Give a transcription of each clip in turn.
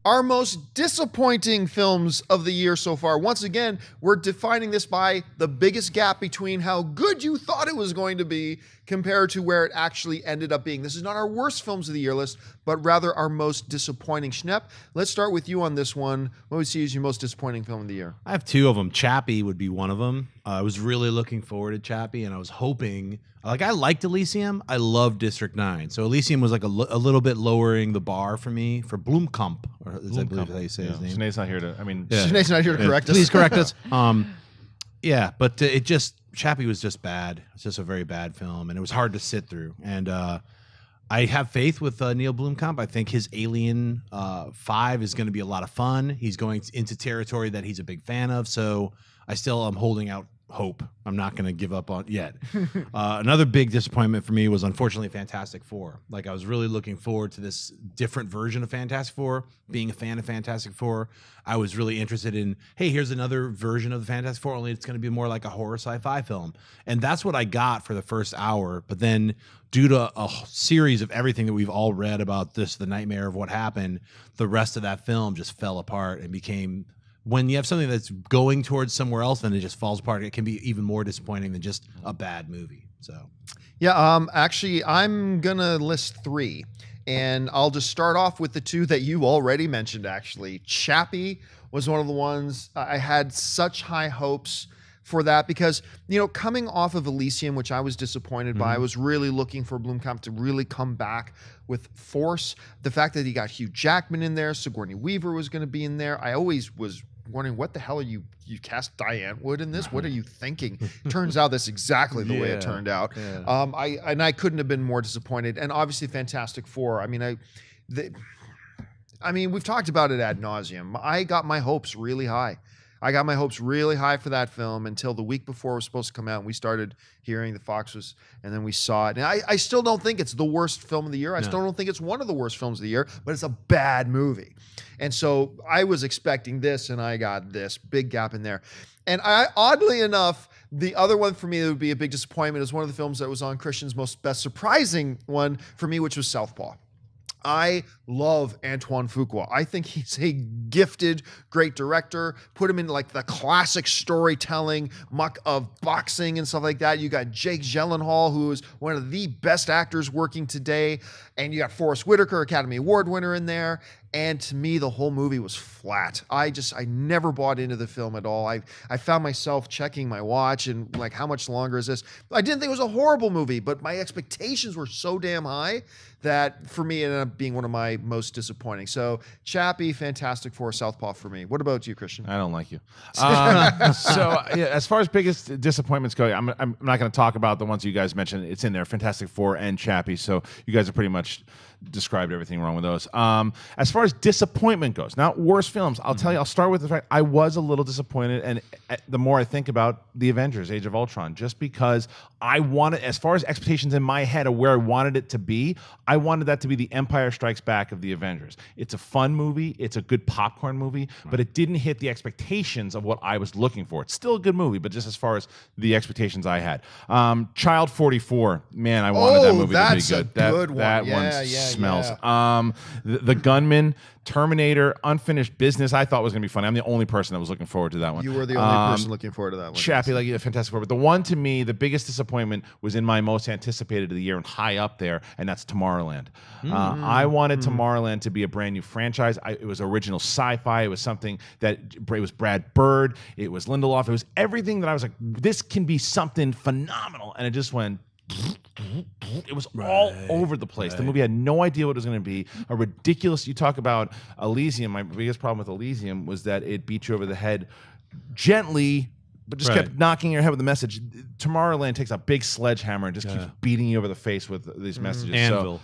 Our most disappointing films of the year so far. Once again, we're defining this by the biggest gap between how good you thought it was going to be compared to where it actually ended up being. This is not our worst films of the year list, but rather our most disappointing. Schnepp, let's start with you on this one. What would you see as your most disappointing film of the year? I have two of them. Chappie would be one of them. I was really looking forward to Chappie, and I was hoping, I liked Elysium. I love District 9. So Elysium was like a little bit lowering the bar for me for Blomkamp, or is I believe how you say his name. Sinead's not here to, Sinead's not here to correct us. Please correct us. Yeah, but Chappie was just bad. It's just a very bad film, and it was hard to sit through. And I have faith with Neil Blomkamp. I think his Alien 5 is going to be a lot of fun. He's going into territory that he's a big fan of, so I still am holding out hope. I'm not going to give up on yet. Another big disappointment for me was unfortunately Fantastic Four. Like, I was really looking forward to this different version of Fantastic Four. Being a fan of Fantastic Four, I was really interested in, hey, here's another version of the Fantastic Four, only it's going to be more like a horror sci-fi film. And that's what I got for the first hour. But then due to a series of everything that we've all read about this, the nightmare of what happened, the rest of that film just fell apart and became... When you have something that's going towards somewhere else and it just falls apart, it can be even more disappointing than just a bad movie. So, yeah, actually, I'm gonna list three, and I'll just start off with the two that you already mentioned. Actually, Chappie was one of the ones I had such high hopes for that because, coming off of Elysium, which I was disappointed by, I was really looking for Blomkamp to really come back with force. The fact that he got Hugh Jackman in there, Sigourney Weaver was going to be in there. I always was wondering, what the hell are you cast Diane Wood in this? What are you thinking? Turns out that's exactly the way it turned out. Yeah. I couldn't have been more disappointed. And obviously Fantastic Four. I mean, we've talked about it ad nauseum. I got my hopes really high. For that film until the week before it was supposed to come out, and we started hearing the Fox was, and then we saw it. And I still don't think it's the worst film of the year. I still don't think it's one of the worst films of the year, but it's a bad movie. And so I was expecting this, and I got this big gap in there. And oddly enough, the other one for me that would be a big disappointment is one of the films that was on Christian's best surprising one for me, which was Southpaw. I love Antoine Fuqua. I think he's a gifted, great director. Put him in like the classic storytelling muck of boxing and stuff like that. You got Jake Gyllenhaal, who is one of the best actors working today. And you got Forrest Whitaker, Academy Award winner in there. And to me, the whole movie was flat. I never bought into the film at all. I found myself checking my watch and like, how much longer is this? I didn't think it was a horrible movie, but my expectations were so damn high that for me, it ended up being one of my most disappointing. So Chappie, Fantastic Four, Southpaw for me. What about you, Christian? I don't like you. As far as biggest disappointments go, I'm not going to talk about the ones you guys mentioned. It's in there, Fantastic Four and Chappie. So you guys are pretty much described everything wrong with those. As far as disappointment goes, not worst films, I'll tell you, I'll start with the fact I was a little disappointed, and the more I think about The Avengers, Age of Ultron, just because I wanted, as far as expectations in my head of where I wanted it to be, I wanted that to be the Empire Strikes Back of The Avengers. It's a fun movie, it's a good popcorn movie, but it didn't hit the expectations of what I was looking for. It's still a good movie, but just as far as the expectations I had. Child 44, man, I wanted that movie to be good. Good one. That one smells. Yeah. The Gunman, Terminator, Unfinished Business, I thought was going to be funny. I'm the only person that was looking forward to that one. You were the only person looking forward to that one. Chappie, like Fantastic Four. But the one to me, the biggest disappointment was in my most anticipated of the year and high up there, and that's Tomorrowland. I wanted Tomorrowland to be a brand new franchise. It was original sci-fi. It was something that it was Brad Bird. It was Lindelof. It was everything that I was like, this can be something phenomenal. And it just went... It was all over the place. The movie had no idea what it was going to be. A ridiculous... You talk about Elysium. My biggest problem with Elysium was that it beat you over the head gently, but just kept knocking your head with the message. Tomorrowland takes a big sledgehammer and just keeps beating you over the face with these messages. Anvil,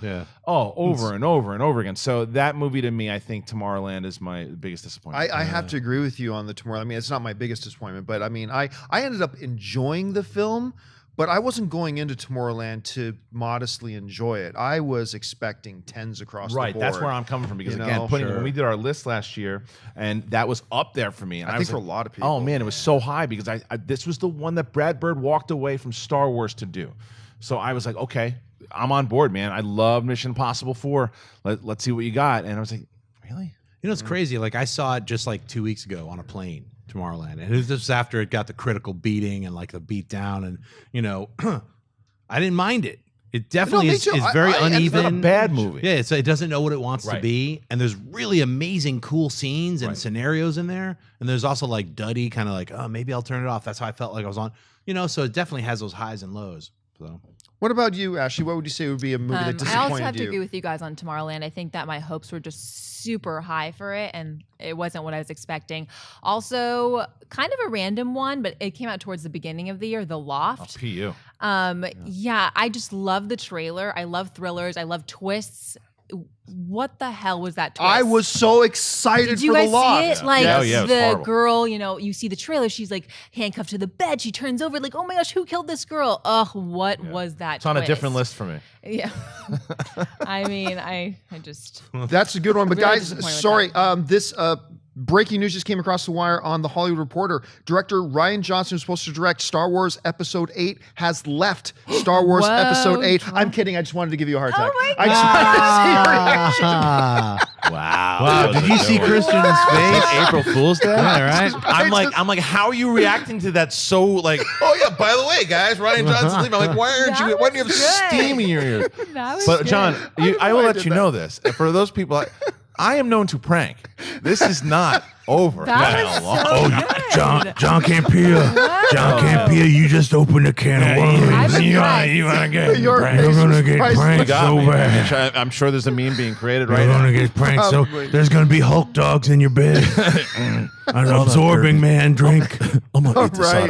over and over and over again. So that movie to me, I think Tomorrowland is my biggest disappointment. I have to agree with you on the Tomorrowland. I mean, it's not my biggest disappointment, but I mean, I ended up enjoying the film, but I wasn't going into Tomorrowland to modestly enjoy it. I was expecting tens across the board. Right, that's where I'm coming from. Because again, when we did our list last year, and that was up there for me. And I think for a lot of people. Oh man, it was so high because this was the one that Brad Bird walked away from Star Wars to do. So I was like, okay, I'm on board, man. I love Mission Impossible 4. Let's see what you got. And I was like, really? You know, it's crazy. Like I saw it just like 2 weeks ago on a plane, Tomorrowland, and it was just after it got the critical beating and like the beat down, and you know, I didn't mind it. It definitely me is too. very It's not a uneven. Not a bad movie. Yeah, it doesn't know what it wants to Right. be, and there's really amazing, cool scenes and scenarios in there. And there's also like duddy, kind of like, oh, maybe I'll turn it off. That's how I felt like I was on. You know, so it definitely has those highs and lows. So. What about you, Ashley? What would you say would be a movie that I disappointed also have to agree you? with you guys on Tomorrowland. I think that my hopes were just super high for it, and it wasn't what I was expecting. Also, kind of a random one, but it came out towards the beginning of the year, The Loft. PU. Yeah, I just love the trailer. I love thrillers. I love twists. What the hell was that twist? I was so excited Did for you The guys Loft. see it? Like Yeah, it was the horrible. girl, you know, you see the trailer. She's like handcuffed to the bed. She turns over, like, oh my gosh, who killed this girl? Ugh, what was that? It's on a twist? different list for me. Yeah. I mean, I just. That's a good one. But Really guys, disappointed with sorry, that. this breaking news just came across the wire on The Hollywood Reporter. Director Ryan Johnson, who's supposed to direct Star Wars Episode 8, has left Star Wars Whoa, Episode 8. Trump. I'm kidding. I just wanted to give you a heart attack. my I just wanted to see your reaction. Wow. Wow, did you see Christian's face? April Fool's Day? Yeah, right? I'm like, how are you reacting to that? So like, oh yeah, by the way, guys, Ryan Johnson's leaving. I'm like, why do you have steam in your ears? That was But good. John, I will why I let did you that. know this. For those people, I am known to prank. This is not over. That was so good. John Campea. Wow. John Campea, you just opened a can of worms. I'm impressed. wanna get Your pranked. face You're gonna was get priceless. pranked got so me. bad. I'm sure there's a meme being created right You're now. gonna get pranked. So Probably. there's gonna be Hulk dogs in your bed. An absorbing man drink. All right.